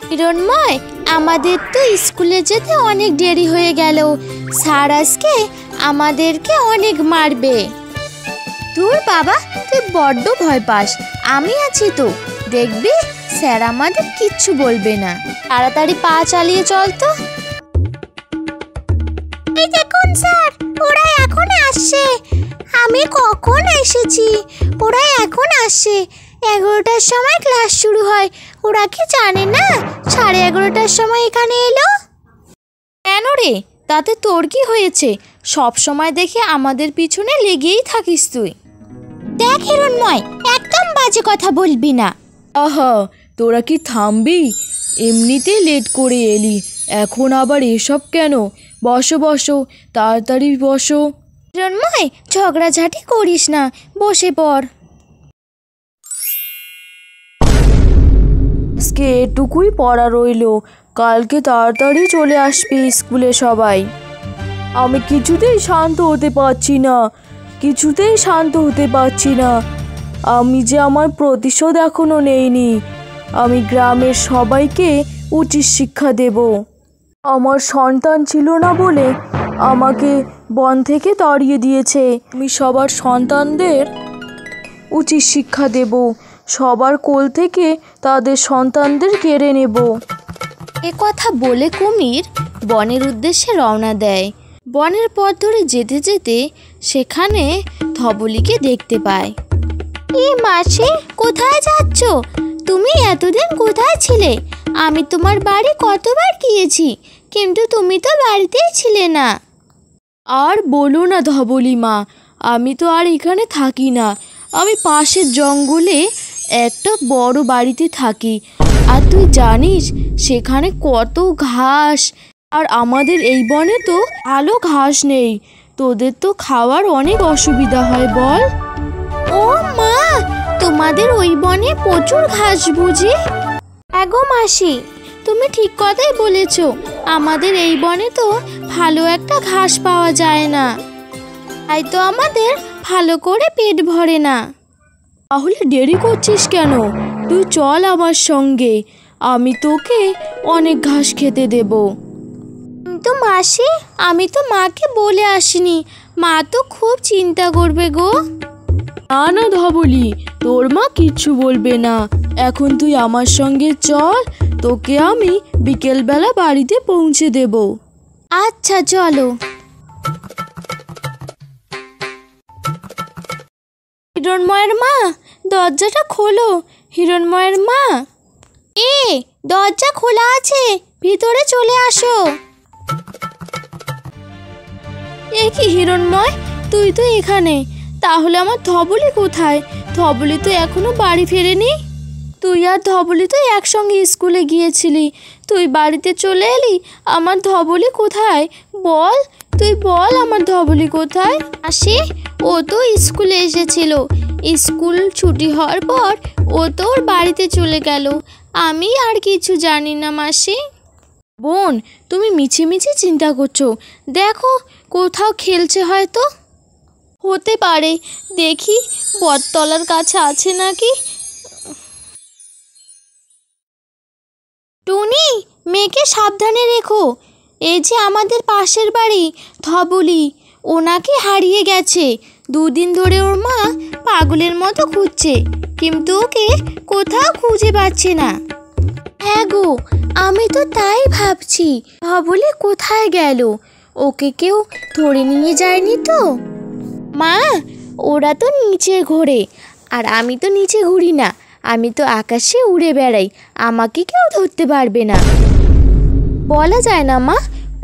হিরণময়, আমাদের তো স্কুলে যেতে অনেক দেরি হয়ে গেল। স্যার আজকে আমাদেরকে অনেক মারবে। তোর বাবা, তুই বড্ড ভয় পাস। আমি আছি তো, দেখবি স্যার আমাদের কিচ্ছু বলবে না। তাড়াতাড়ি পা চালিয়ে চল তো। এই দেখুন স্যার, ওরা এখন আসছে। আমি কখন এসেছি, ওরা এখন আসছে। 11টার সময় ক্লাস শুরু হয়। ওরা কি জানে না 11:30টার সময় এখানে এলো? কেন রে, তাতে তোর কি হয়েছে? সব সময় দেখে আমাদের পিছনে লেগেই থাকিস তুই। দেখ হিরণময়, একদম বাজে কথা বলবি না। আহা, তোরা কি থামবি? এমনিতে লেট করে এলি, এখন আবার এসব কেন? বসো বসো, তাড়াতাড়ি বসো। হিরণময়, ঝগড়াঝাটি করিস না, বসে পড়। আজকে এটুকুই পড়া রইল, কালকে তাড়াতাড়ি চলে আসবে স্কুলে সবাই। আমি কিছুতেই শান্ত হতে পারছি না, কিছুতেই শান্ত হতে পারছি না। আমি যে আমার প্রতিশোধ এখনো নেইনি। আমি গ্রামের সবাইকে উচিত শিক্ষা দেব। আমার সন্তান ছিল না বলে আমাকে বন থেকে তাড়িয়ে দিয়েছে। আমি সবার সন্তানদের উচিত শিক্ষা দেব, সবার কোল থেকে তাদের সন্তানদের কেড়ে নেব। এ কথা বলে কুমির বনের উদ্দেশ্যে রওনা দেয়। বনের পথ ধরে যেতে যেতে সেখানে ধবলিকে দেখতে পায়। এ মাসি, কোথায় যাচ্ছ? তুমি এতদিন কোথায় ছিলে? আমি তোমার বাড়ি কতবার গিয়েছি, কিন্তু তুমি তো বাড়িতেই ছিলে না। আর বলো না ধবলি মা, আমি তো আর এখানে থাকি না। আমি পাশের জঙ্গলে একটা বড় বাড়িতে থাকি। আর তুই জানিস সেখানে কত ঘাস, আর আমাদের এই বনে তো ভালো ঘাস নেই। তোদের তো খাওয়ার অনেক অসুবিধা হয় বল। ও মা, তোমাদের ওই বনে প্রচুর ঘাস বুঝি? এগো মাসি, তুমি ঠিক কথাই বলেছ। আমাদের এই বনে তো ভালো একটা ঘাস পাওয়া যায় না, তাই তো আমাদের ভালো করে পেট ভরে না। তাহলে দেরি করছিস কেন? তুই চল আমার সঙ্গে, আমি তোকে অনেক ঘাস খেতে দেব। কিন্তু মাসি, আমি তো মাকে বলে আসিনি, মা তো খুব চিন্তা করবে গো। না না ধবলি, তোর মা কিচ্ছু বলবে না। এখন তুই আমার সঙ্গে চল, তোকে আমি বিকেলবেলা বাড়িতে পৌঁছে দেব। আচ্ছা চলো। হিরণময়ের মা, দরজাটা খোলো। হিরণময়ের মা, দরজা খোলা আছে, ভিতরে চলে আসো। এ কি হিরণময়, তুই তো এখানে, তাহলে আমার ধবলি কোথায়? ধবলি তো এখনো বাড়ি ফেরেনি। তুই আর ধবলি তো একসঙ্গে স্কুলে গিয়েছিলি, তুই বাড়িতে চলে এলি, আমার ধবলি কোথায়? বল, তুই বল আমার ধবলি কোথায়? আসে, ও তো স্কুলে এসেছিল। স্কুল ছুটি হওয়ার পর ও তো ওর বাড়িতে চলে গেল। আমি আর কিছু জানি না মাসি। বোন, তুমি মিছিমিছি চিন্তা করছো। দেখো, কোথাও খেলছে হয়তো। হতে পারে, দেখি বটতলার কাছে আছে নাকি। টুনি, মেয়েকে সাবধানে রেখো। এই যে আমাদের পাশের বাড়ি ধবলি, ওনাকে হারিয়ে গেছে। 2 দিন ধরে ওর মা পাগলের মতো খুঁজছে, কিন্তু ওকে কোথাও খুঁজে পাচ্ছে না। হ্যাঁ গো, আমি তো তাই ভাবছি, ধবলি কোথায় গেল? ওকে কেউ ধরে নিয়ে যায়নি তো? মা, ওরা তো নিচে ঘোরে, আর আমি তো নিচে ঘুরি না, আমি তো আকাশে উড়ে বেড়াই। আমাকে কেউ ধরতে পারবে না। বলা যায় না মা,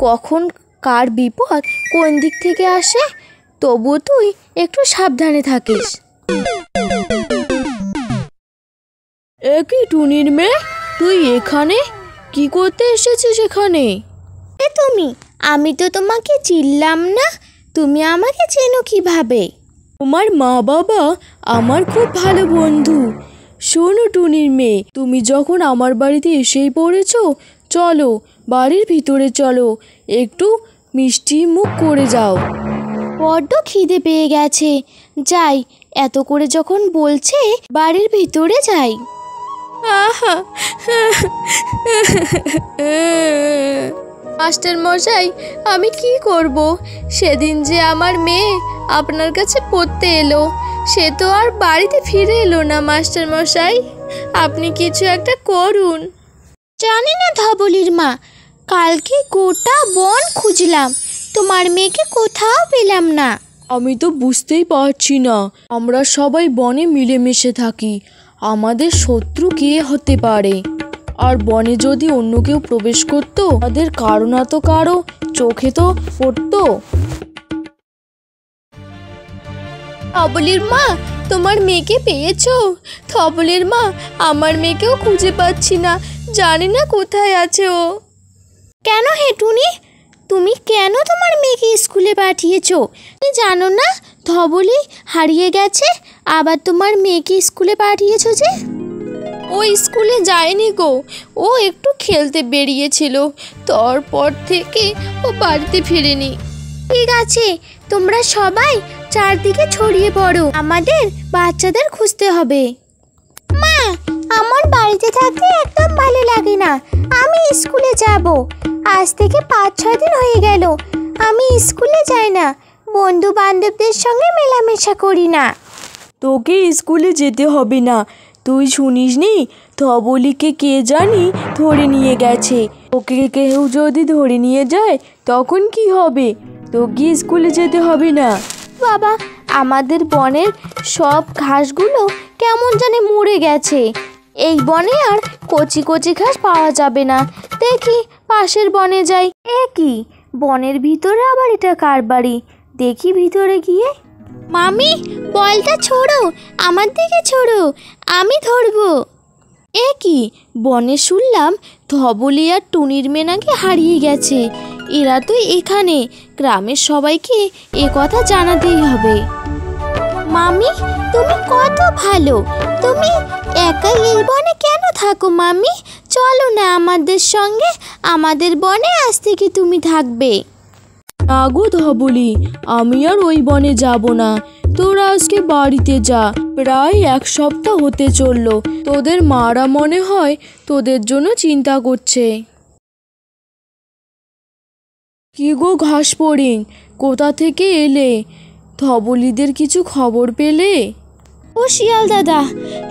কখন কার বিপদ কোন দিক থেকে আসে। তবু তুই একটু সাবধানে থাকিস। একই টুনির মেয়ে, তুই এখানে কি করতে এসেছিস এখানে? তুমি, আমি তো তোমাকে চিনলাম না, তুমি আমাকে চেনো কিভাবে? তোমার মা বাবা আমার খুব ভালো বন্ধু। শোনো টুনির মেয়ে, তুমি যখন আমার বাড়িতে এসেই পড়েছো, চলো বাড়ির ভিতরে চলো, একটু মিষ্টি মুখ করে যাও। বড্ড খিদে পেয়ে গেছে, যাই, এত করে যখন বলছে বাড়ির ভিতরে যাই। আহা, মাস্টার মশাই, আমি কি করব? সেদিন যে আমার মেয়ে আপনার কাছে পড়তে এলো, সে তো আর বাড়িতে ফিরে এলো না। মাস্টার মশাই, আপনি কিছু একটা করুন। জানি না ধবলির মা, কালকে গোটা বন খুঁজলাম, তোমার মেয়েকে কোথাও পেলাম না। আমি তো বুঝতেই পারছি না, আমরা সবাই বনে মিলেমিশে থাকি, আমাদের শত্রু কে হতে পারে? আর বনে যদি অন্য কেউ প্রবেশ করতো, আমাদের কারো না তো কারো চোখে তো পড়তো। ধবলির মা, তোমার মেয়েকে পেয়েছো? ধবলির মা, আমার মেয়েকেও খুঁজে পাচ্ছি না, জানি না কোথায় আছে ও। কেন হে টুনি, তুমি কেন তোমার মেয়েকে স্কুলে পাঠিয়েছো? তুমি জানো না ধবলি হারিয়ে গেছে, আবার তোমার মেয়েকে স্কুলে পাঠিয়েছো যে? ও স্কুলে যায়নি গো, ও একটু খেলতে বেরিয়েছিল, তারপর থেকে ও বাড়িতে ফিরেনি। ঠিক আছে, তোমরা সবাই চারদিকে ছড়িয়ে পড়ো, আমাদের বাচ্চাদের খুঁজতে হবে। মা, আমার বাড়িতে থাকতে একদম ভালো লাগে না, আমি স্কুলে যাব। আজ থেকে 5-6 দিন হয়ে গেল আমি স্কুলে যাই না, বন্ধু বান্ধবদের সঙ্গে মেলামেশা করি না। তোকে স্কুলে যেতে হবে না, তুই শুনিসনি ধবলিকে কে জানি ধরে নিয়ে গেছে। ওকে কেউ যদি ধরে নিয়ে যায় তখন কি হবে? তোকে স্কুলে যেতে হবে না। বাবা, আমাদের বনের সব ঘাসগুলো কেমন জানি মরে গেছে, এই বনে আর কচি কচি ঘাস পাওয়া যাবে না। দেখি পাশের বনে যাই। এ কি, বনের ভিতরে আবার এটা কার বাড়ি? দেখি ভিতরে গিয়ে। মামি, বলটা ছোড়ো, আমার দিকে ছোড়ো, আমি ধরবো। এ কি, বনে শুনলাম ধবলি আর টুনির মেয়ে নাকি হারিয়ে গেছে। এরা তো এখানে, গ্রামের সবাইকে এ কথা জানাতেই হবে। মামি, তুমি কত ভালো, তুমি একাই এই বনে কেন থাকো? মামি, চলো না আমাদের সঙ্গে, আমাদের বনে আজ থেকে তুমি থাকবে। না গো ধবলি, আমি আর ওই বনে যাব না, তোরা আজকে বাড়িতে যা। প্রায় 1 সপ্তাহ হতে চললো, তোদের মারা মনে হয় তোদের জন্য চিন্তা করছে। কি গো ঘাস ফড়িং, কোথা থেকে এলে? ধবলিদের কিছু খবর পেলে? ও শিয়াল দাদা,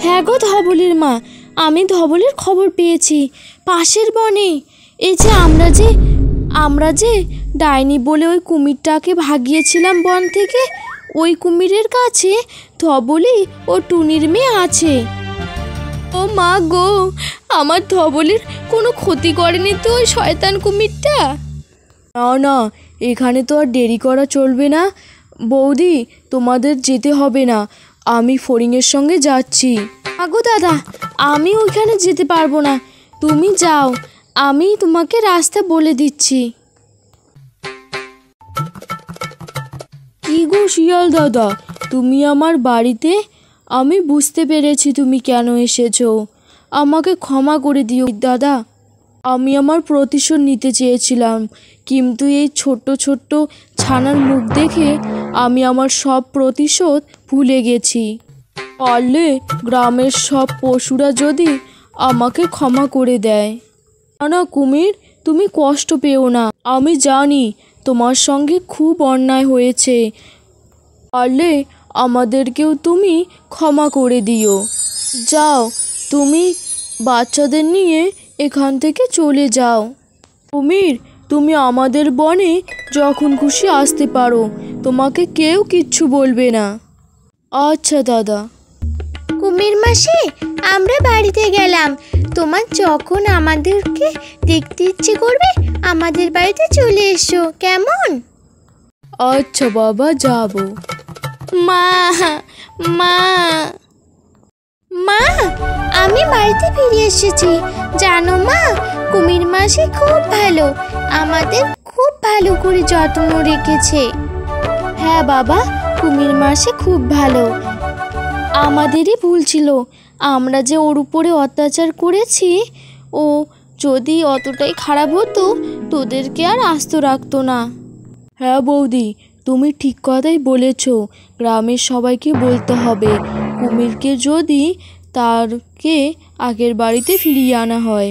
হ্যাঁ গো ধবলির মা, আমি ধবলির খবর পেয়েছি পাশের বনে। এই যে আমরা যে ডাইনি বলে ওই কুমিরটাকে ভাগিয়েছিলাম বন থেকে, ওই কুমিরের কাছে ধবলি ও টুনির মেয়ে আছে। ও মা গো, আমার ধবলির কোনো ক্ষতি করেনি তো ওই শয়তান কুমিরটা? না না, এখানে তো আর দেরি করা চলবে না। বৌদি, তোমাদের যেতে হবে না, আমি ফড়িংয়ের সঙ্গে যাচ্ছি। আগো দাদা, আমি ওইখানে যেতে পারবো না, তুমি যাও, আমি তোমাকে রাস্তা বলে দিচ্ছি। কি গো শিয়াল দাদা, তুমি আমার বাড়িতে? আমি বুঝতে পেরেছি তুমি কেন এসেছো, আমাকে ক্ষমা করে দিও দাদা। আমি আমার প্রতিশোধ নিতে চেয়েছিলাম, কিন্তু এই ছোট্ট ছোট্ট ছানার মুখ দেখে আমি আমার সব প্রতিশোধ ভুলে গেছি। পারলে গ্রামের সব পশুরা যদি আমাকে ক্ষমা করে দেয়। না না কুমির, তুমি কষ্ট পেও না, আমি জানি তোমার সঙ্গে খুব অন্যায় হয়েছে, পারলে আমাদেরকেও তুমি ক্ষমা করে দিও। যাও, তুমি বাচ্চাদের নিয়ে এখান থেকে চলে যাও। কুমির, তুমি আমাদের বনে যখন খুশি আসতে পারো, তোমাকে কেউ কিচ্ছু বলবে না। আচ্ছা দাদা। কুমির মাসি, আমরা বাড়িতে গেলাম, তোমার যখন আমাদেরকে দেখতে ইচ্ছে করবে আমাদের বাড়িতে চলে এসো, কেমন? আচ্ছা বাবা, যাব। মা, মা, মা, আমি বাড়িতে ফিরে এসেছি। জানো মা, কুমির মাসি খুব ভালো, আমাদের খুব ভালো করে যত্ন রেখেছে। হ্যাঁ বাবা, কুমির মাসি খুব ভালো, আমাদেরই ভুল ছিল, আমরা যে ওর উপরে অত্যাচার করেছি। ও যদি অতটাই খারাপ হতো তোদেরকে আর আস্ত রাখতো না। হ্যাঁ বৌদি, তুমি ঠিক কথাই বলেছ, গ্রামের সবাইকে বলতে হবে কুমিরকে যদি তারকে আগের বাড়িতে ফিরিয়ে আনা হয়।